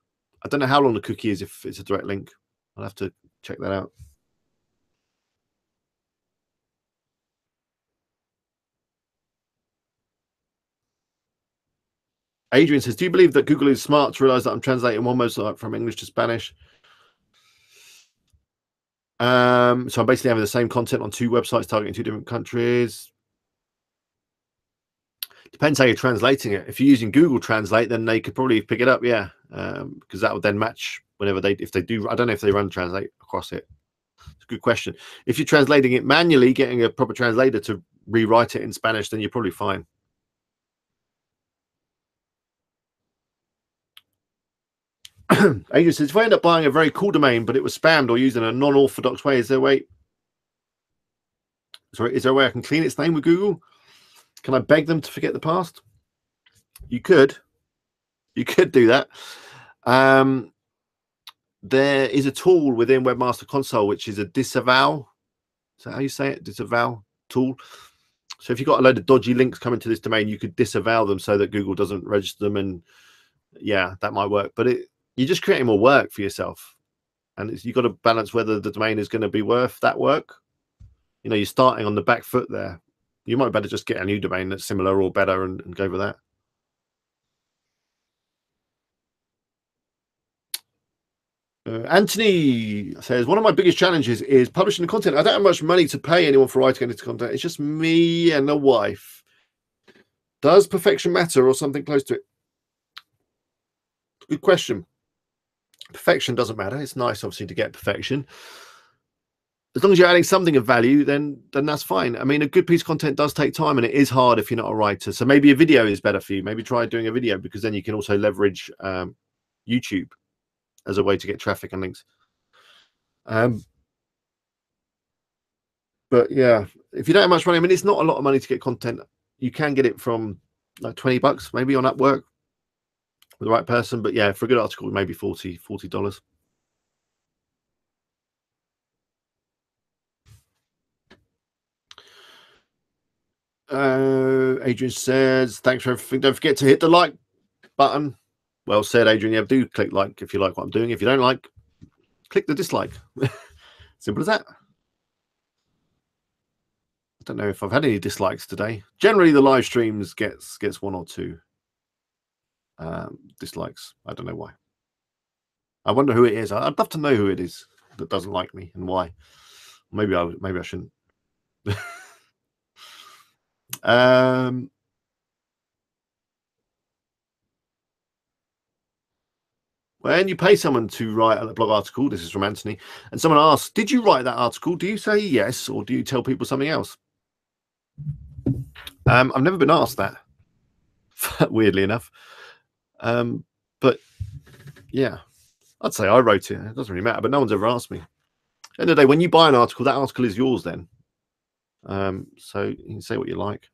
I don't know how long the cookie is if it's a direct link. I'll have to check that out. Adrian says, do you believe that Google is smart to realize that I'm translating one website from English to Spanish? So I'm basically having the same content on 2 websites targeting 2 different countries. Depends how you're translating it. If you're using Google Translate, then they could probably pick it up, yeah, because that would then match whenever if they do. I don't know if they run translate across it. It's a good question. If you're translating it manually, getting a proper translator to rewrite it in Spanish, then you're probably fine. Adrian says, if I end up buying a very cool domain, but it was spammed or used in a non-orthodox way, is there a way I can clean its name with Google? Can I beg them to forget the past? You could do that. There is a tool within Webmaster Console, which is a disavow. Is that how you say it? Disavow tool. So if you've got a load of dodgy links coming to this domain, you could disavow them so that Google doesn't register them. And yeah, that might work. But you're just creating more work for yourself. And you've got to balance whether the domain is going to be worth that work. You know, you're starting on the back foot there. You might better just get a new domain that's similar or better and go with that. Anthony says, one of my biggest challenges is publishing the content. I don't have much money to pay anyone for writing this content. It's just me and a wife. Does perfection matter or something close to it? Good question. Perfection doesn't matter. It's nice, obviously, to get perfection. As long as you're adding something of value, then that's fine. I mean, a good piece of content does take time, and it is hard if you're not a writer. So maybe a video is better for you. Maybe try doing a video, because then you can also leverage YouTube as a way to get traffic and links. But yeah, if you don't have much money, I mean, it's not a lot of money to get content. You can get it from like $20 maybe on Upwork with the right person. But yeah, for a good article, maybe $40. Adrian says, thanks for everything. Don't forget to hit the like button. Well said, Adrian. Yeah, do click like if you like what I'm doing. If you don't like, click the dislike. Simple as that. I don't know if I've had any dislikes today. Generally, the live streams gets 1 or 2 dislikes. I don't know why. I wonder who it is. I'd love to know who it is that doesn't like me and why. Maybe I shouldn't. When you pay someone to write a blog article, this is from Anthony, and someone asks, did you write that article? Do you say yes, or do you tell people something else? I've never been asked that, weirdly enough. But yeah, I'd say I wrote it. It doesn't really matter, but no one's ever asked me. At the end of the day, when you buy an article, that article is yours then. So you can say what you like.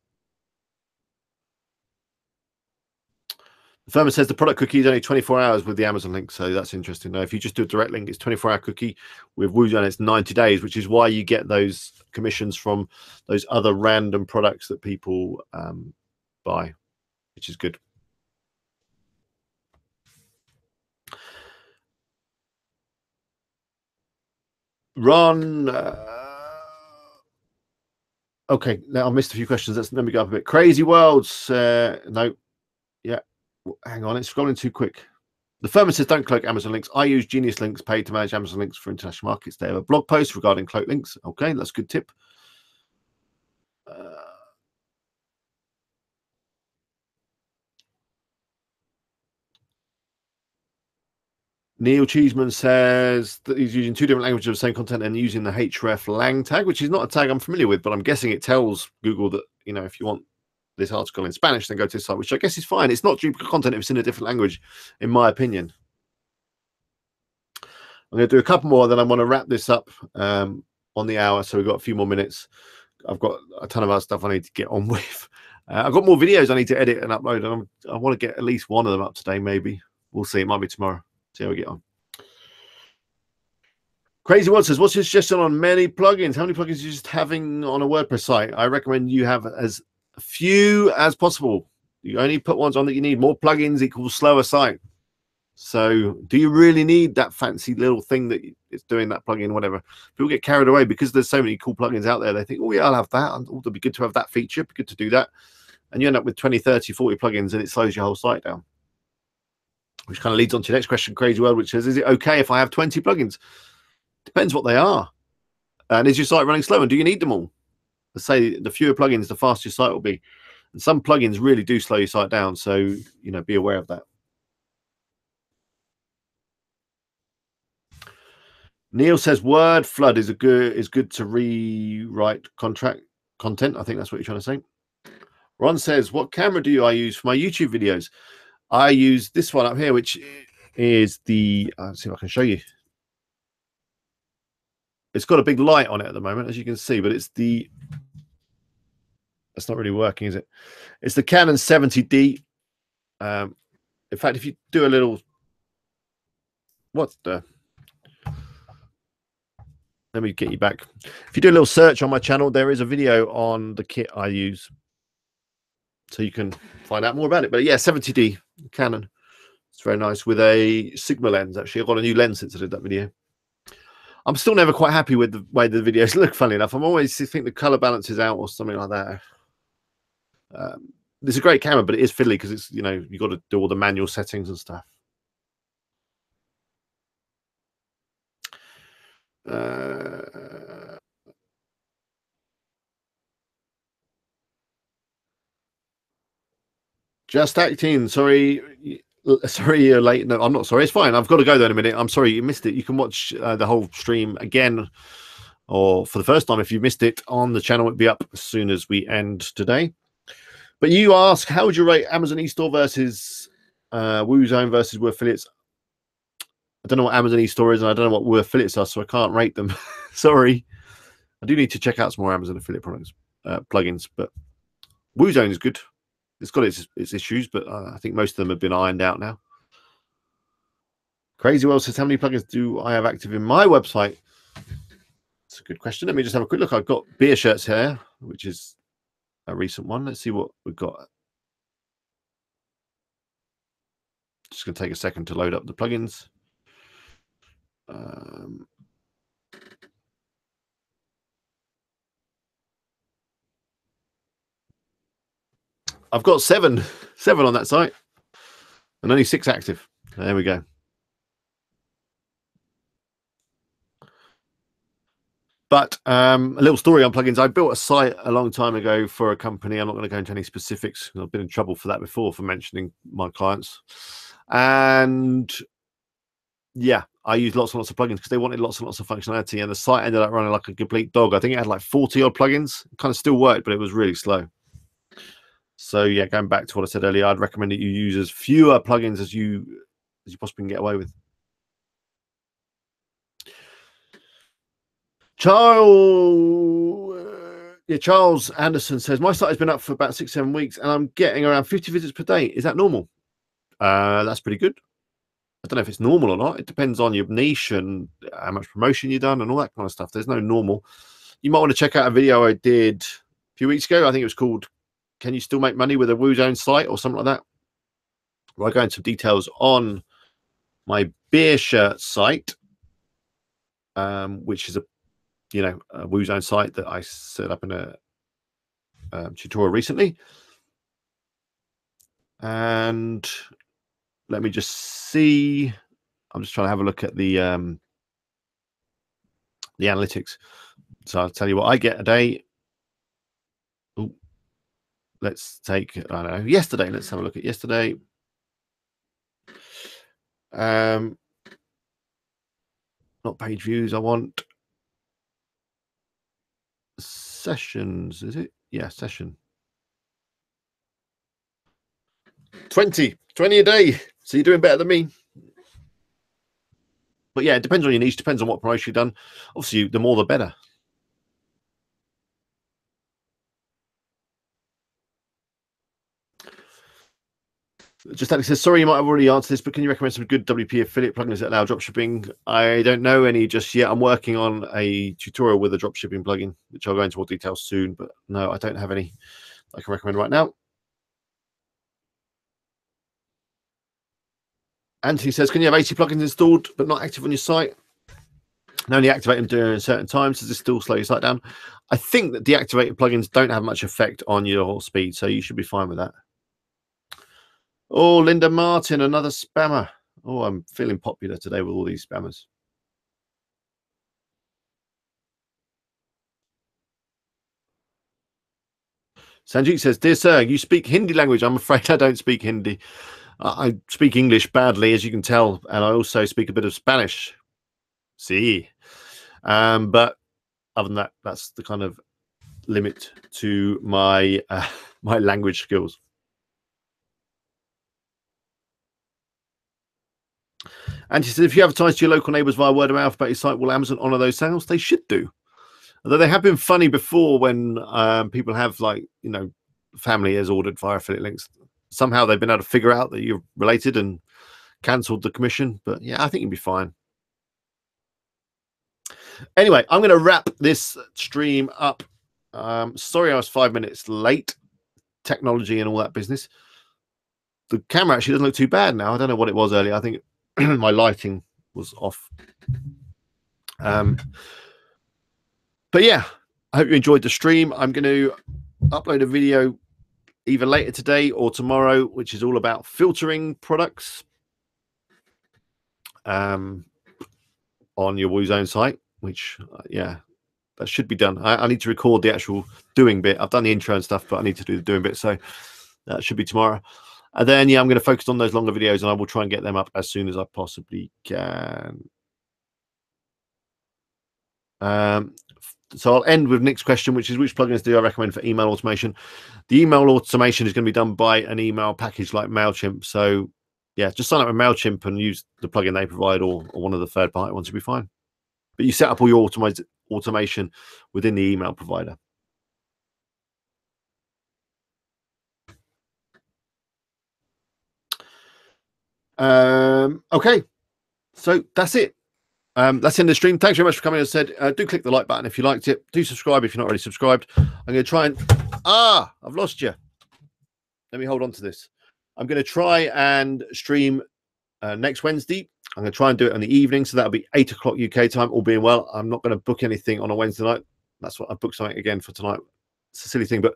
The firm says the product cookie is only 24 hours with the Amazon link, so that's interesting. Now, if you just do a direct link, it's 24-hour cookie. With Woozone, it's 90 days, which is why you get those commissions from those other random products that people buy, which is good. Ron, okay, now I've missed a few questions. Let me go up a bit. Crazy Worlds, no, yeah, hang on, it's scrolling too quick. The firm says don't cloak Amazon links. I use Genius Links paid to manage Amazon links for international markets. They have a blog post regarding cloak links. Okay, that's a good tip. Neil Cheeseman says that he's using 2 different languages of the same content and using the href lang tag, which is not a tag I'm familiar with, but I'm guessing it tells Google that, you know, if you want this article in Spanish, then go to this site, which I guess is fine. It's not duplicate content if it's in a different language, in my opinion. I'm going to do a couple more, then I want to wrap this up on the hour, so we've got a few more minutes. I've got a ton of other stuff I need to get on with. I've got more videos I need to edit and upload, and I want to get at least one of them up today, maybe. We'll see. It might be tomorrow. See how we get on. Crazy One says, what's your suggestion on many plugins? How many plugins are you just having on a WordPress site? I recommend you have as few as possible. You only put ones on that you need. More plugins equals slower site. So do you really need that fancy little thing that is doing that plugin, whatever? People get carried away because there's so many cool plugins out there. They think, oh, yeah, I'll have that. Oh, it'll be good to have that feature. It'd be good to do that. And you end up with 20, 30, 40 plugins, and it slows your whole site down. Which kind of leads on to your next question, Crazy World, which says, is it okay if I have 20 plugins? Depends what they are. And is your site running slow? And do you need them all? Let's say the fewer plugins, the faster your site will be. And some plugins really do slow your site down. So, be aware of that. Neil says word flood is good to rewrite contract content. I think that's what you're trying to say. Ron says, what camera do I use for my YouTube videos? I use this one up here, which is the, let's see if I can show you. It's got a big light on it at the moment, as you can see, but it's that's not really working, is it? It's the Canon 70D. In fact, if you do a little, let me get you back. If you do a little search on my channel, there is a video on the kit I use, so you can find out more about it. But yeah, 70D Canon. It's very nice with a Sigma lens. Actually, I've got a new lens since I did that video. I'm still never quite happy with the way the videos look, funny enough. I'm always think the color balance is out or something like that. It's a great camera, but it is fiddly because it's, you've got to do all the manual settings and stuff. Just acting. Sorry you're late. No, I'm not sorry. It's fine. I've got to go there in a minute. I'm sorry you missed it. You can watch the whole stream again, or for the first time if you missed it on the channel. It'll be up as soon as we end today. But you ask, how would you rate Amazon eStore versus WooZone versus WooAffiliates? I don't know what Amazon eStore is, and I don't know what WooAffiliates are, so I can't rate them. Sorry. I do need to check out some more Amazon affiliate products, plugins, but WooZone is good. It's got its issues, but I think most of them have been ironed out now. Crazy World says, how many plugins do I have active in my website? That's a good question. Let me just have a quick look. I've got beer shirts here, which is a recent one. Let's see what we've got. Just going to take a second to load up the plugins. I've got seven on that site and only 6 active. There we go. But a little story on plugins. I built a site a long time ago for a company. I'm not going to go into any specifics. I've been in trouble for that before, for mentioning my clients. And yeah, I used lots and lots of plugins because they wanted lots and lots of functionality. And the site ended up running like a complete dog. I think it had like 40 odd plugins. It kind of still worked, but it was really slow. So yeah, going back to what I said earlier, I'd recommend that you use as fewer plugins as you possibly can get away with. Charles Anderson says, my site has been up for about 6-7 weeks and I'm getting around 50 visits per day. Is that normal? That's pretty good. I don't know if it's normal or not. It depends on your niche and how much promotion you've done and all that kind of stuff. There's no normal. You might want to check out a video I did a few weeks ago. I think it was called, Can You Still Make Money with a WooZone Site or something like that? Where I go into details on my beer shirt site, which is a WooZone site that I set up in a tutorial recently. And let me just see. I'm just trying to have a look at the analytics. So I'll tell you what I get a day. Ooh. Let's take, I don't know, yesterday. Let's have a look at yesterday. Not page views. I want sessions. Is it? Yeah, session. 20 a day. So you're doing better than me. But yeah, it depends on your niche, depends on what promotion you've done. Obviously, the more the better. Just Alex says, sorry, you might have already answered this, but can you recommend some good WP affiliate plugins that allow dropshipping? I don't know any just yet. I'm working on a tutorial with a dropshipping plugin, which I'll go into more details soon. But no, I don't have any I can recommend right now. Anthony says, can you have 80 plugins installed but not active on your site? And only activate them during certain times. Does this still slow your site down? I think that deactivated plugins don't have much effect on your speed, so you should be fine with that. Oh, Linda Martin, another spammer. Oh, I'm feeling popular today with all these spammers. Sanjeet says, "Dear sir, you speak Hindi language." I'm afraid I don't speak Hindi. I speak English badly, as you can tell, and I also speak a bit of Spanish. See, but other than that, that's the kind of limit to my my language skills. And she said, if you advertise to your local neighbours via word of mouth about your site, will Amazon honour those sales? They should do. Although they have been funny before when people have, like, you know, family has ordered via affiliate links. Somehow they've been able to figure out that you're related and cancelled the commission. But yeah, I think you'll be fine. Anyway, I'm going to wrap this stream up. Sorry I was 5 minutes late. Technology and all that business. The camera actually doesn't look too bad now. I don't know what it was earlier. I think my lighting was off. But yeah, I hope you enjoyed the stream. I'm going to upload a video either later today or tomorrow, which is all about filtering products on your WooZone site, which, yeah, that should be done. I need to record the actual doing bit. I've done the intro and stuff, but I need to do the doing bit. So that should be tomorrow. And then, yeah, I'm going to focus on those longer videos, and I will try and get them up as soon as I possibly can. So I'll end with Nick's question, which is, which plugins do I recommend for email automation? The email automation is going to be done by an email package like MailChimp. So yeah, just sign up with MailChimp and use the plugin they provide, or one of the third-party ones will be fine. But you set up all your automation within the email provider. Okay, so that's it. That's in the stream. Thanks very much for coming. As I said, do click the like button if you liked it. Do subscribe if you're not already subscribed. I'm going to try and I've lost you. Let me hold on to this. I'm going to try and stream next Wednesday. I'm going to try and do it in the evening, so that'll be 8 o'clock UK time, all being well. I'm not going to book anything on a Wednesday night. That's what I booked something again for tonight. It's a silly thing, but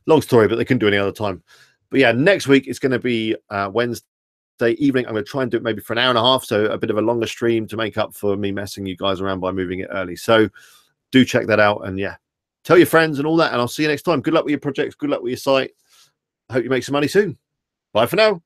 long story, but they can do any other time. But yeah, next week it's going to be Wednesday evening. I'm going to try and do it maybe for an hour and a half, so a bit of a longer stream to make up for me messing you guys around by moving it early. So do check that out, and yeah, tell your friends and all that, and I'll see you next time. Good luck with your projects. Good luck with your site. I hope you make some money soon. Bye for now.